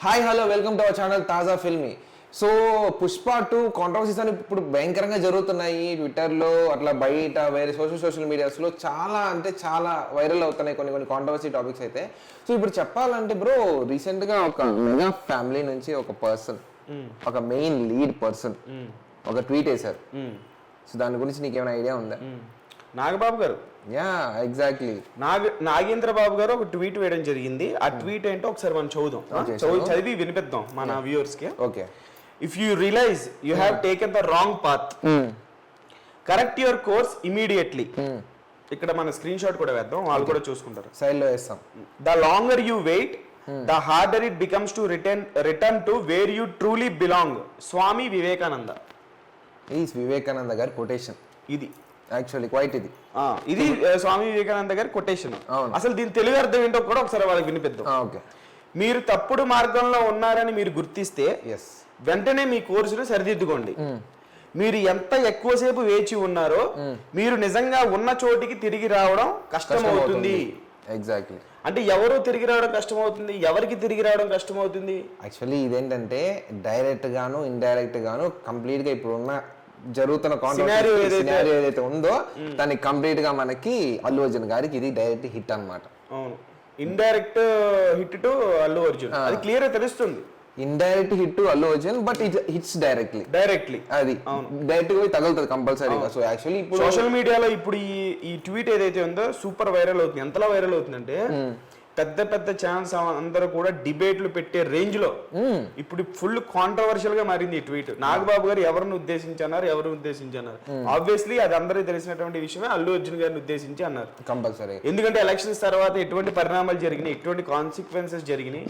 Hi hello welcome to our channel తాజా filmy. So Pushpa 2 controversies అని ఇప్పుడు భయంకరంగా జరుగుతున్నాయి ట్విట్టర్లో, అట్లా బయట వేరే సోషల్ మీడియాస్లో చాలా అంటే చాలా వైరల్ అవుతున్నాయి కొన్ని కాంట్రవర్సీ టాపిక్స్ అయితే. సో ఇప్పుడు చెప్పాలంటే బ్రో, రీసెంట్గా ఒక మెగా ఫ్యామిలీ నుంచి ఒక పర్సన్, ఒక మెయిన్ లీడ్ పర్సన్ ఒక ట్వీట్ వేశారు. సో దాని గురించి నీకేమైనా ఐడియా ఉందా? నాగబాబు గారు, యా ఎగ్జాక్ట్లీ, నాగేంద్ర బాబు గారు ఒక ట్వీట్ వేయడం జరిగింది. ఆ ట్వీట్ ఏంటో ఒకసారి మనం చదివి వినిపిద్దాం మన వ్యూవర్స్ కి. Okay. If you realize you have taken the wrong path, correct your course immediately. ఇక్కడ మన స్క్రీన్ షాట్ కూడా వేద్దాం, వాళ్ళు కూడా చూసుకుంటారు. సైడ్ లో వేస్తాం. The longer you wait, the harder it becomes to return to where you truly belong. Swami Vivekananda. ఈ వివేకానంద గారి కొటేషన్ ఇది యాక్చువల్లీ క్వైట్ ఇది స్వామి వివేకానంద గారి కొటేషన్. అసలు దీని తెలుగు అర్థం ఏంటో కూడా ఒకసారి వాళ్ళకి వినిపిద్దాం. ఓకే. మీరు తప్పుడు మార్గంలో ఉన్నారని మీరు గుర్తిస్తే వెంటనే మీ కోర్సును సరిదిద్దుకోండి. మీరు ఎంత ఎక్కువసేపు వేచి ఉన్నారో మీరు నిజంగా ఉన్న చోటికి తిరిగి రావడం కష్టమవుతుంది. ఎగ్జాక్ట్లీ. అంటే ఎవరు తిరిగి రావడం కష్టమవుతుంది, ఎవరికి తిరిగి రావడం కష్టమవుతుంది? యాక్చువల్లీ ఇదేంటంటే డైరెక్ట్ గాను ఇండైరెక్ట్ గాను కంప్లీట్ గా ఇప్పుడు ఉన్న జరుగుతున్న సినారియో ఏదైతే ఉందో దాన్ని కంప్లీట్ గా మనకి అల్లు అర్జున్ గారికి ఇది డైరెక్ట్ హిట్ అన్నమాట. అవును, indirect hit to Allu Arjun, అది క్లియర్ గా తెలుస్తుంది. Indirect hit to Allu Arjun, but it hits directly. అది డైరెక్ట్ గా తగులుతుంది కంపల్సరీగా. సో యాక్చువల్లీ ఇప్పుడు సోషల్ మీడియాలో ఇప్పుడు ఈ ట్వీట్ ఏదైతే ఉందో సూపర్ వైరల్ అవుతుంది. ఎంతలా వైరల్ అవుతుందంటే పెద్ద పెద్ద ఛానల్స్ అందరూ కూడా డిబేట్లు పెట్టే రేంజ్ లో ఇప్పుడు ఫుల్ కాంట్రవర్షియల్ గా మారింది ఈ ట్వీట్. నాగబాబు గారు ఎవరిని ఉద్దేశించన్నారు, ఆబ్వియస్లీ అది అందరికీ తెలిసినటువంటి విషయమే. అల్లు అర్జున్ గారిని ఉద్దేశించి అన్నారు కంపల్సరీ. ఎందుకంటే ఎలక్షన్స్ తర్వాత ఎటువంటి పరిణామాలు జరిగినాయి, ఎటువంటి కాన్సిక్వెన్సెస్ జరిగినాయి,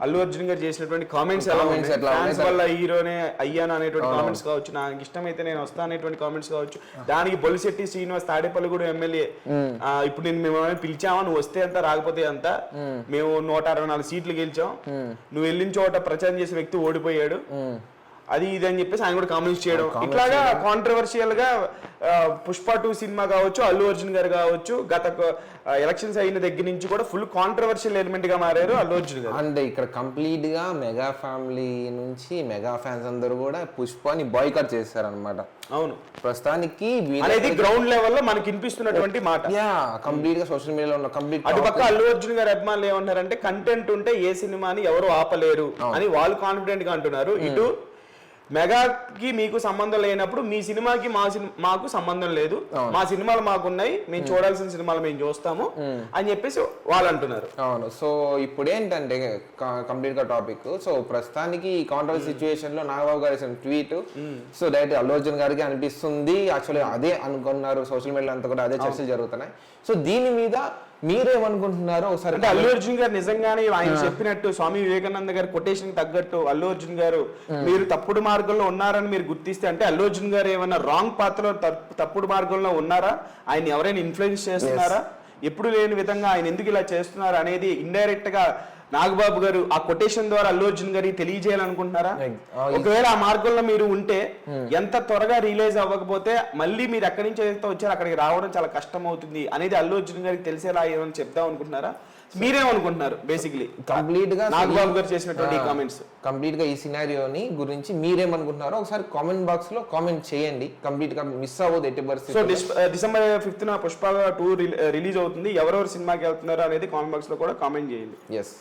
అల్లు అర్జున్ గారు చేసినటువంటి కామెంట్స్ ఎలా ఉన్నాయి, ఫ్యాన్స్ వల్ల హీరోనే అయ్యాను అనేటువంటి కామెంట్స్ కావచ్చు, నాకు ఇష్టమైతే నేను వస్తా అనేటువంటి కామెంట్స్ కావచ్చు, దానికి బొలిశెట్టి శ్రీనివాస్ తాడేపల్లిగూడెం ఎమ్మెల్యే ఇప్పుడు నేను మేము పిలిచామా, నువ్వు వస్తే అంతా రాకపోతే అంతా, మేము 164 సీట్లు గెలిచాం, నువ్వు వెళ్ళిన చోట ప్రచారం చేసే వ్యక్తి ఓడిపోయాడు, అది ఇది అని చెప్పేసి ఆయన కూడా కామెంట్స్ చేయడం. ఇట్లాగా కాంట్రవర్షియల్ గా పుష్ప 2 సినిమా కావచ్చు, అల్లు అర్జున్ గారు కావచ్చు, గత ఎలక్షన్స్ అయిన దగ్గర నుంచి కూడా ఫుల్ కాంట్రవర్షియల్ ఎలిమెంట్ గా మారారు అల్లు అర్జున్ గారు. అండ్ ఇక్కడ కంప్లీట్ గా మెగా ఫ్యామిలీ నుంచి మెగా ఫ్యాన్స్ అందరూ కూడా పుష్పని బాయ్కాట్ చేశారు అనమాట. అవును, ప్రస్తుతానికి అనేది గ్రౌండ్ లెవెల్ లో మనకి వినిపిస్తున్నటువంటి మాట. కంప్లీట్ గా సోషల్ మీడియాలో ఉన్న కంప్లీట్. అటుపక్క అల్లు అర్జున్ గారి అభిమానులు ఏమంటారంటే కంటెంట్ ఉంటే ఏ సినిమాని ఎవరు ఆపలేరు అని వాళ్ళు కాన్ఫిడెంట్ గా అంటున్నారు. ఇటు మెగాకి మీకు సంబంధం లేనప్పుడు మీ సినిమాకి మాకు సంబంధం లేదు, మా సినిమాలు మాకున్నాయి, మేము చూడాల్సిన సినిమాలు మేము చూస్తాము అని చెప్పేసి వాళ్ళు అంటున్నారు. అవును. సో ఇప్పుడు ఏంటంటే కంప్లీట్ గా టాపిక్. సో ప్రస్తుతానికి కాంట్రవర్సీ సిచ్యువేషన్ లో నాగబాబు గారి tweet so direct Allu Arjun గారికి అనిపిస్తుంది. యాక్చువల్లీ అదే అనుకున్నారు, సోషల్ మీడియా అంతా కూడా అదే చర్చలు జరుగుతున్నాయి. సో దీని మీద మీరేమనుకుంటున్నారో ఒకసారి. అంటే అల్లు అర్జున్ గారు నిజంగానే ఆయన చెప్పినట్టు స్వామి వివేకానంద గారి కొటేషన్ తగ్గట్టు అల్లు అర్జున్ గారు మీరు తప్పుడు మార్గంలో ఉన్నారని మీరు గుర్తిస్తే, అంటే అల్లు అర్జున్ గారు ఏమైనా రాంగ్ పాత్ లో తప్పుడు మార్గంలో ఉన్నారా, ఆయన ఎవరైనా ఇన్ఫ్లుయెన్స్ చేస్తున్నారా, ఎప్పుడు లేని విధంగా ఆయన ఎందుకు ఇలా చేస్తున్నారు అనేది ఇండైరెక్ట్ గా నాగబాబు గారు ఆ కొటేషన్ ద్వారా అల్లు అర్జున్ గారికి తెలియజేయాలనుకుంటున్నారా? ఒకవేళ ఆ మార్గంలో మీరు ఉంటే ఎంత త్వరగా రియలైజ్ అవ్వకపోతే మళ్ళీ మీరు ఎక్కడి నుంచి అయితే వచ్చారో అక్కడికి రావడం చాలా కష్టం అవుతుంది అనేది అల్లు అర్జున్ గారికి తెలిసేలా ఏమని చెప్దాం అనుకుంటున్నారా? మీరేమనుకుంటున్నారు? బేసిక్లీ కంప్లీట్ గా నాగబాబు గారు చేసినటువంటి కామెంట్స్ కంప్లీట్ గా ఈ సినారియోని గురించి మీరేమనుకుంటున్నారో ఒకసారి కామెంట్ బాక్స్ లో కామెంట్ చేయండి. కంప్లీట్ గా మిస్ అవ్వదు ఎట్టి పరిస్థితి. So December 5th Pushpa 2 release అవుతుంది. ఎవరెవరు సినిమాకి వెళ్తున్నారు అనేది కామెంట్ బాక్స్ లో కూడా కామెంట్ చేయండి. ఎస్.